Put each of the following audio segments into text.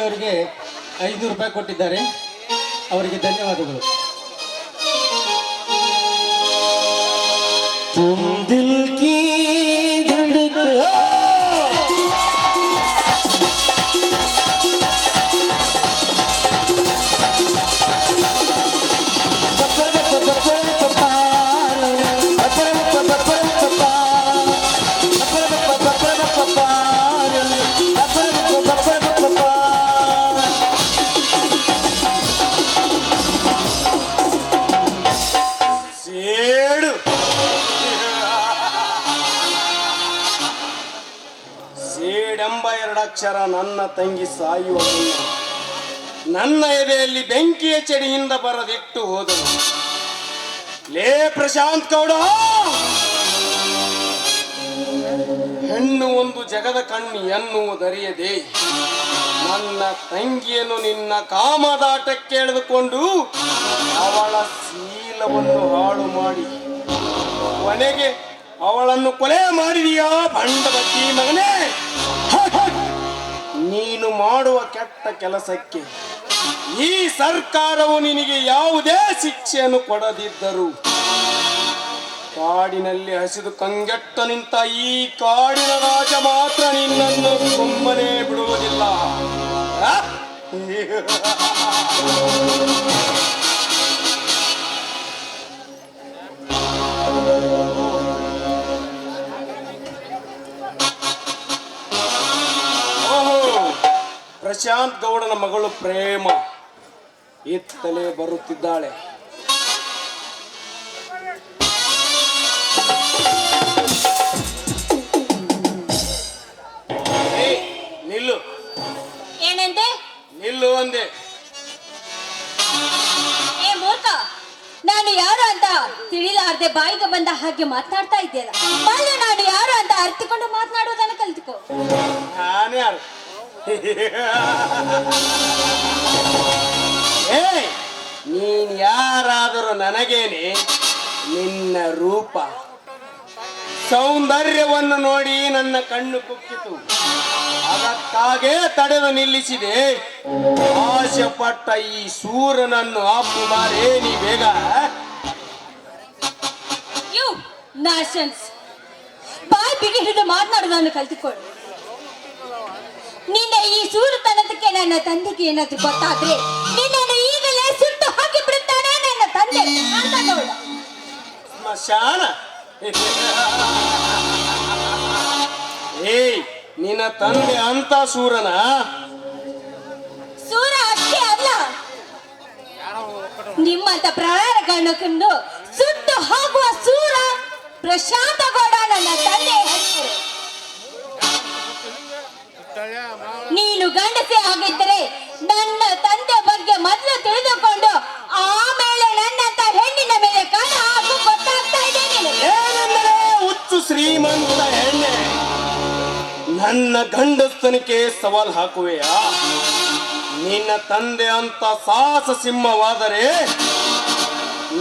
ಅವರಿಗೆ 500 ರೂಪಾಯಿ ಕೊಟ್ಟಿದ್ದಾರೆ. ಅವರಿಗೆ ಧನ್ಯವಾದಗಳು. तुम दिल की धड़कन ಸೇಡೆಂಬ ಎರಡಕ್ಷರ ನನ್ನ ತಂಗಿ ಸಾಯುವ ಮುನ್ನ ನನ್ನ ಎದೆಯಲ್ಲಿ ಬೆಂಕಿಯ ಚಡಿಯಿಂದ ಬರದಿಟ್ಟು ಹೋದನು. ಲೇ ಪ್ರಶಾಂತ್ ಗೌಡ, ಹೆಣ್ಣು ಒಂದು ಜಗದ ಕಣ್ಣು ಎನ್ನುವುದರಿಯದೆ ನನ್ನ ತಂಗಿಯನ್ನು ನಿನ್ನ ಕಾಮದಾಟಕ್ಕೆ ಎಳೆದುಕೊಂಡು ಅವಳ ಶೀಲವನ್ನು ಹಾಳು ಮಾಡಿ ಕೊನೆಗೆ ಅವಳನ್ನು ಕೊಲೆ ಮಾಡಿದೀಯಾ ಭಂಡವತಿ ಮಗನೇ. ನೀನು ಮಾಡುವ ಕೆಟ್ಟ ಕೆಲಸಕ್ಕೆ ಈ ಸರ್ಕಾರವು ನಿನಗೆ ಯಾವುದೇ ಶಿಕ್ಷೆಯನ್ನು ಕೊಡದಿದ್ದರು ಕಾಡಿನಲ್ಲಿ ಹಸಿದು ಕಂಗೆಟ್ಟ ನಿಂತ ಈ ಕಾಡಿನ ರಾಜ ಮಾತ್ರ ನಿನ್ನನ್ನು ಸುಮ್ಮನೆ ಬಿಡುವುದಿಲ್ಲ. ಪ್ರಶಾಂತ್ ಗೌಡನ ಮಗಳು ಪ್ರೇಮ ಇತ್ತಲೇ ಬರುತ್ತಿದ್ದಾಳೆ. ನಿಲ್ಲು. ಏನಂದೆ? ನಿಲ್ಲು ಅಂದೆ. ಏ ಮೂರ್ಖ, ನಾನು ಯಾರು ಅಂತ ತಿಳಿಲಾರ್ದೆ ಬಾಯಿಗೆ ಬಂದ ಹಾಗೆ ಮಾತನಾಡ್ತಾ ಇದ್ದೀರ. ಮೊದಲು ನಾನು ಯಾರು ಅಂತ ಅರ್ಥಕೊಂಡು ಮಾತನಾಡುವುದನ್ನು ಕಲಿತುಕೋ. ನಾನು ಯಾರು? ನೀನ್ ಯಾರಾದರೂ ನನಗೇನೆ ನಿನ್ನ ರೂಪ ಸೌಂದರ್ಯವನ್ನು ನೋಡಿ ನನ್ನ ಕಣ್ಣು ಕುಕ್ಕಿತು. ಅದಕ್ಕಾಗೇ ತಡೆದು ನಿಲ್ಲಿಸಿದೆ. ಆಸೆ ಪಟ್ಟ ಈ ಸೂರನನ್ನು ಆಪು ಮಾರೇ ನೀ ಬೇಗ. ಯು ನಾಶನ್ಸ್, ಬಾಯಿ ಬಿಗಿ ಹಿಡಿದು ಮಾತನಾಡುವುದನ್ನು ಕಲಿತುಕೊಳ್ಳು. ನಿನ್ನ ಈ ಸೂರತನದಕ್ಕೆ ನನ್ನ ತಂದೆಗೆ ಏನಾದ್ರೂ ಗೊತ್ತಾದ್ರೆ ನಿನ್ನನ್ನು ಈಗಲೇ ಸುಟ್ಟು ಹಾಕಿ ಬಿಡುತ್ತಾನೆ ನನ್ನ ತಂದೆ ಅಂತ ಗೌಡ. ಸ್ಮಶಾನ? ನಿನ್ನ ತಂದೆ ಅಂತ ಸೂರನ? ಸೂರ ಅಷ್ಟೇ ಅಲ್ಲ, ನಿಮ್ಮಂತ ಪ್ರಾಣಗಳನ್ನು ಸುಟ್ಟು ಹೋಗುವ ಸೂರ ಪ್ರಶಾಂತ ಗೌಡ ನನ್ನ ತಂದೆ ಹೆಸರು. ನೀನು ಗಂಡಸೆ ಆಗಿದ್ದರೆ ನನ್ನ ತಂದೆ ಬಗ್ಗೆ ಮೊದಲು ತಿಳಿದುಕೊಂಡು ಆಮೇಲೆ ನನ್ನಂತ ಹೆಣ್ಣಿನ ಮೇಲೆ ಕಣ್ಣ ಹಾಕು. ಗೊತ್ತಾಗ್ತಾ ಇದೆ ನಿನಗೆ? ಹುಚ್ಚು ಶ್ರೀಮಂತ ಹೆಣ್ಣೆ, ನನ್ನ ಗಂಡಸ್ತನಿಕೆ ಸವಾಲ್ ಹಾಕುವೆಯಾ? ನಿನ್ನ ತಂದೆ ಅಂತ ಸಾಹಸ ಸಿಂಹವಾದರೆ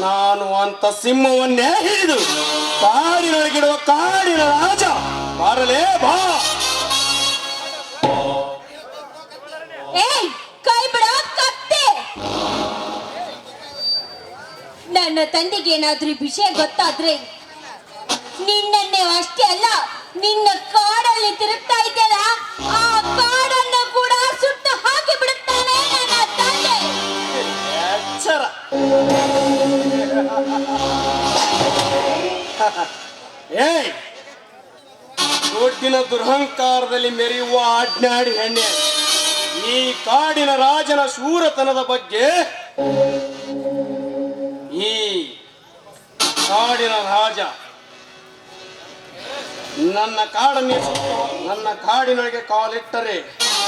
ನಾನು ಅಂತ ಸಿಂಹವನ್ನೇ ಹಿಡಿದು ಕಾಡಿನೊಳಗಿಡುವ ಕಾಡಿನ ರಾಜ. ಬಾರಲೇ ಬಾ. ಕೈ ಬಿಡ ಕತ್ತೆ. ನನ್ನ ತಂದೆಗೆ ಏನಾದ್ರೂ ವಿಷಯ ಗೊತ್ತಾದ್ರೆ ನಿನ್ನನ್ನೇ ಅಷ್ಟೇ ಅಲ್ಲ, ನಿನ್ನ ಕಾಡಲ್ಲಿ ತಿರುಗ್ತಾ ಇದ್ದಲ್ಲ ಆ ಕಾಡನ್ನು ಕೂಡ ಸುಟ್ಟು ಹಾಕಿ ಬಿಡುತ್ತಾನೆ ನನ್ನ ತಂದೆ. ಎಚ್ಚರ. ದುಡ್ಡಿನ ದುರಹಂಕಾರದಲ್ಲಿ ಮೆರೆಯುವ ಅಡ್ನಾಡಿ ಹೆಣ್ಣೆ, ಈ ಕಾಡಿನ ರಾಜನ ಶೂರತನದ ಬಗ್ಗೆ ಈ ಕಾಡಿನ ರಾಜ ನನ್ನ ಕಾಡಿನೊಳಗೆ ಕಾಲಿಟ್ಟರೆ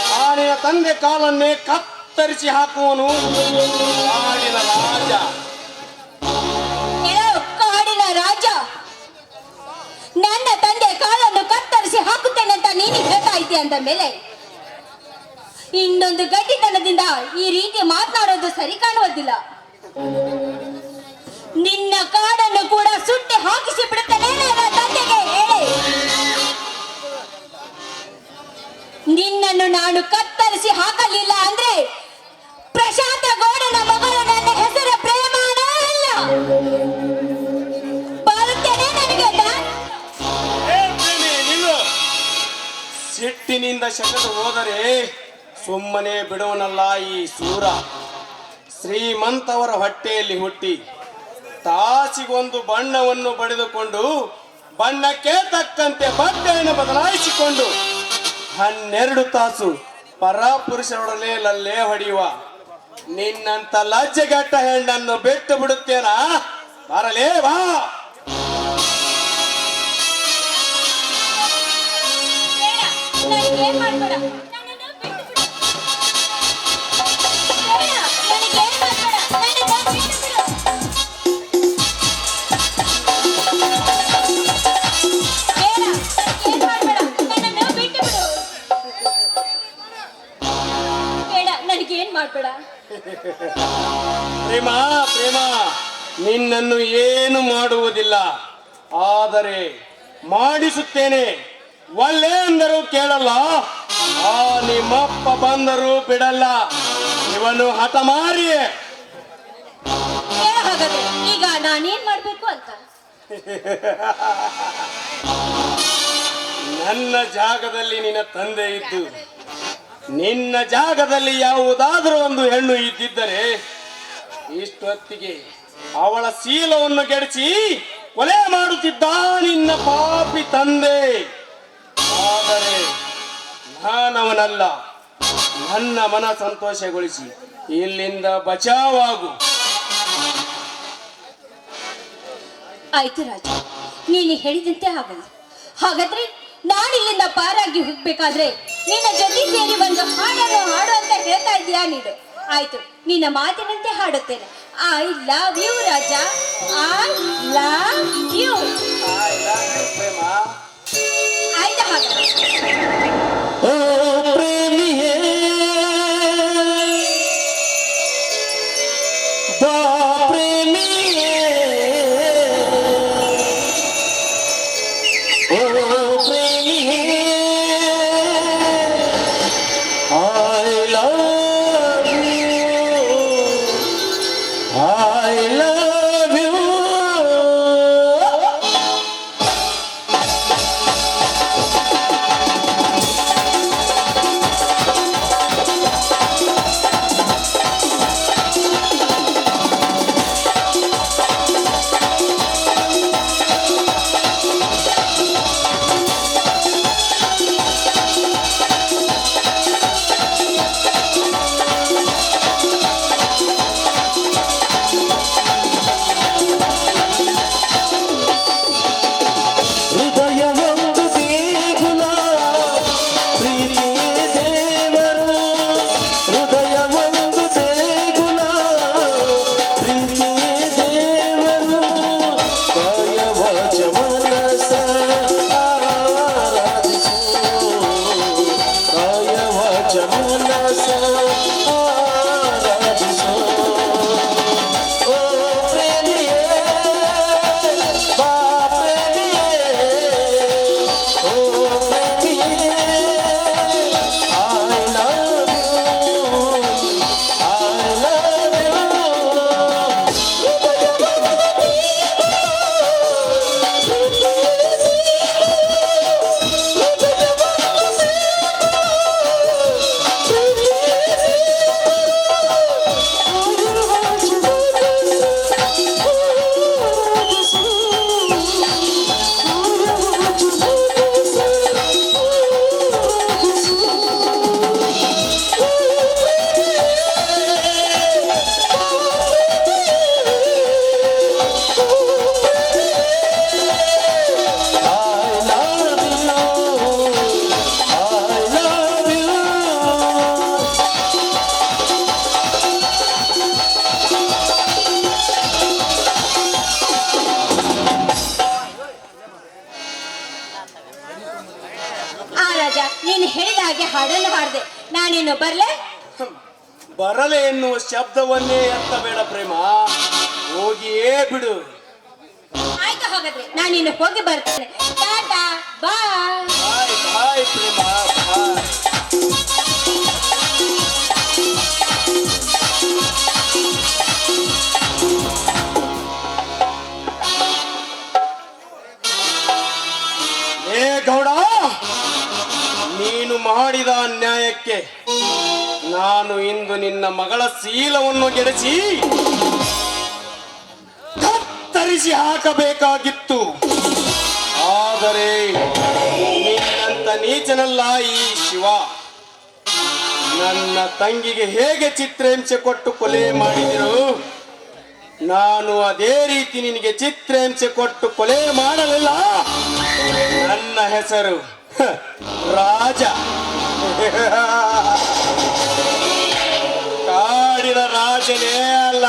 ಕಾಡಿನ ತಂದೆ ಕಾಲನ್ನೇ ಕತ್ತರಿಸಿ ಹಾಕುವನು ಕಾಡಿನ ರಾಜ. ಕಾಡಿನ ರಾಜ ನನ್ನ ತಂದೆ ಕಾಲನ್ನು ಕತ್ತರಿಸಿ ಹಾಕುತ್ತೇನೆ ಅಂತ ನೀನು ಹೇಳ್ತಾ ಇದ್ದೀಯ ಅಂದ ಮೇಲೆ ಇನ್ನೊಂದು ಗಟ್ಟಿತನದಿಂದ ಈ ರೀತಿ ಮಾತನಾಡೋದು ಸರಿ ಕಾಣುವುದಿಲ್ಲ. ನಿನ್ನ ಕಾಡನ್ನು ಕೂಡ ಸುಟ್ಟಿ ಹಾಕಿಸಿ ಬಿಡುತ್ತೇನೆ ನನ್ನ ತಂದೆಗೆ ಹೇಳಿ. ನಿನ್ನನ್ನು ನಾನು ಕತ್ತರಿಸಿ ಕತ್ತರಿಸಿ ಹಾಕಲಿಲ್ಲ ಅಂದ್ರೆ ಪ್ರಶಾಂತ ಗೌಡನ ಮಗಳು ನನ್ನ ಹೆಸರು ಪ್ರೇಮಾನೇ ಅಲ್ಲ. ಬರುತ್ತೇನೆ ನನಗೆ ಸಿಟ್ಟಿನಿಂದ ಶಕದ ಹೋದರೆ ಸುಮ್ಮನೆ ಬಿಡುವನಲ್ಲ ಈ ಸೂರ. ಶ್ರೀಮಂತವರ ಹೊಟ್ಟೆಯಲ್ಲಿ ಹುಟ್ಟಿ ತಾಸಿಗೊಂದು ಬಣ್ಣವನ್ನು ಬಡಿದುಕೊಂಡು ಬಣ್ಣಕ್ಕೆ ತಕ್ಕಂತೆ ಬಟ್ಟೆಯನ್ನು ಬದಲಾಯಿಸಿಕೊಂಡು 12 ತಾಸು ಪರಪುರುಷರೊಡನೆ ಲಲ್ಲೆ ಹೊಡೆಯುವ ನಿನ್ನಂತ ಲಜ್ಜೆಗಟ್ಟ ಹೆಣ್ಣನ್ನು ಬಿಟ್ಟು ಬಿಡುತ್ತೇನಾ? ಬರಲೇ ಬಾ. ನನಗೇನ್ ಮಾಡ್ಬೇಡ, ನನ್ನನ್ನು ಬಿಟ್ಟು ಬಿಡು. ಬೇಡ, ನನಗೇನ್ ಮಾಡ್ಬೇಡ, ನನ್ನನ್ನು ಬಿಟ್ಟು ಬಿಡು. ಬೇಡ, ನನಗೇನ್ ಮಾಡ್ಬೇಡ, ನನ್ನನ್ನು ಬಿಟ್ಟು ಬಿಡು. ಬೇಡ, ನನಗೇನ್ ಮಾಡ್ಬೇಡ. ಪ್ರೇಮ ಪ್ರೇಮ, ನಿನ್ನನ್ನು ಏನು ಮಾಡುವುದಿಲ್ಲ, ಆದರೆ ಮಾಡಿಸುತ್ತೇನೆ. ಒಳ್ಳೆ ಅಂದರೂ ಕೇಳಲ್ಲ, ಆ ನಿಮ್ಮಪ್ಪ ಬಂದರೂ ಬಿಡಲ್ಲ. ಇವನು ಹಠಮಾರಿ. ಹೇಳ ಹಾಗಾದ್ರೆ ಈಗ ನಾನೇನ್ ಮಾಡ್ಬೇಕು ಅಂತ. ನನ್ನ ಜಾಗದಲ್ಲಿ ನಿನ್ನ ತಂದೆ ಇದ್ದು ನಿನ್ನ ಜಾಗದಲ್ಲಿ ಯಾವುದಾದ್ರೂ ಒಂದು ಹೆಣ್ಣು ಇದ್ದಿದ್ದರೆ ಇಷ್ಟೊತ್ತಿಗೆ ಅವಳ ಶೀಲವನ್ನು ಕೆಡಿಸಿ ಕೊಲೆ ಮಾಡುತ್ತಿದ್ದ ನಿನ್ನ ಪಾಪಿ ತಂದೆ. ಆದರೆ ನಾನವನಲ್ಲ. ನನ್ನ ಮನ ಸಂತೋಷಗೊಳಿಸಿ ಇಲ್ಲಿಂದ ಬಚಾವಾಗು. ಆಯ್ತು ರಾಜ, ನೀನು ಹೇಳಿದಂತೆ ಆಗಲ್ಲ. ಹಾಗಾದ್ರೆ ನಾನು ಇಲ್ಲಿಂದ ಪಾರಾಗಿ ಹೋಗ್ಬೇಕಾದ್ರೆ ನಿನ್ನ ಜೊತೆ ಸೇರಿ ಒಂದು ಹಾಡನ್ನು ಹಾಡು ಅಂತ ಹೇಳ್ತಾ ಇದೀಯಾ ನೀನು? ಆಯ್ತು, ನಿನ್ನ ಮಾತಿನಂತೆ ಹಾಡುತ್ತೇನೆ. I love you Raja, I love you. Prema, ಆಯ್ತು ಹಾಗಾದ್ರೆ. ಓ ಪ್ರೇಮಿಯೇ ಬಾ ಪ್ರೇಮಿಯೇ, ಓ ಪ್ರೇಮಿಯೇ I love you, I love you. ನೀನು ಹೇಳಿದ ಹಾಗೆ ಹಾಡನ್ನು ಹಾಡಿದೆ. ನಾನೇನು ಬರ್ಲೆ? ಬರಲೆ ಎನ್ನುವ ಶಬ್ದವನ್ನೇ ಎತ್ತಬೇಡ ಪ್ರೇಮ, ಹೋಗಿಯೇ ಬಿಡು. ಆಯ್ತು, ಹಾಗಾದ್ರೆ ನಾನಿನ್ನು ಹೋಗಿ ಬರ್ತೇನೆ. ಟಾಟಾ, ಬಾಯ್. ಬಾಯ್ ಬಾಯ್ ಪ್ರೇಮ, ಬಾಯ್. ಅಭಿಪ್ರಾಯಕ್ಕೆ ನಾನು ಇಂದು ನಿನ್ನ ಮಗಳ ಶೀಲವನ್ನು ಗೆಡಿಸಿ ಕತ್ತರಿಸಿ ಹಾಕಬೇಕಾಗಿತ್ತು. ಆದರೆ ನಿನ್ನಂತ ನೀಚನಲ್ಲ ಈ ಶಿವ. ನನ್ನ ತಂಗಿಗೆ ಹೇಗೆ ಚಿತ್ರಹಿಂಸೆ ಕೊಟ್ಟು ಕೊಲೆ ಮಾಡಿದಿರು, ನಾನು ಅದೇ ರೀತಿ ನಿನಗೆ ಚಿತ್ರಹಿಂಸೆ ಕೊಟ್ಟು ಕೊಲೆ ಮಾಡಲಿಲ್ಲ. ನನ್ನ ಹೆಸರು ರಾಜ. ಕಾಡಿನ ರಾಜನೇ ಅಲ್ಲ.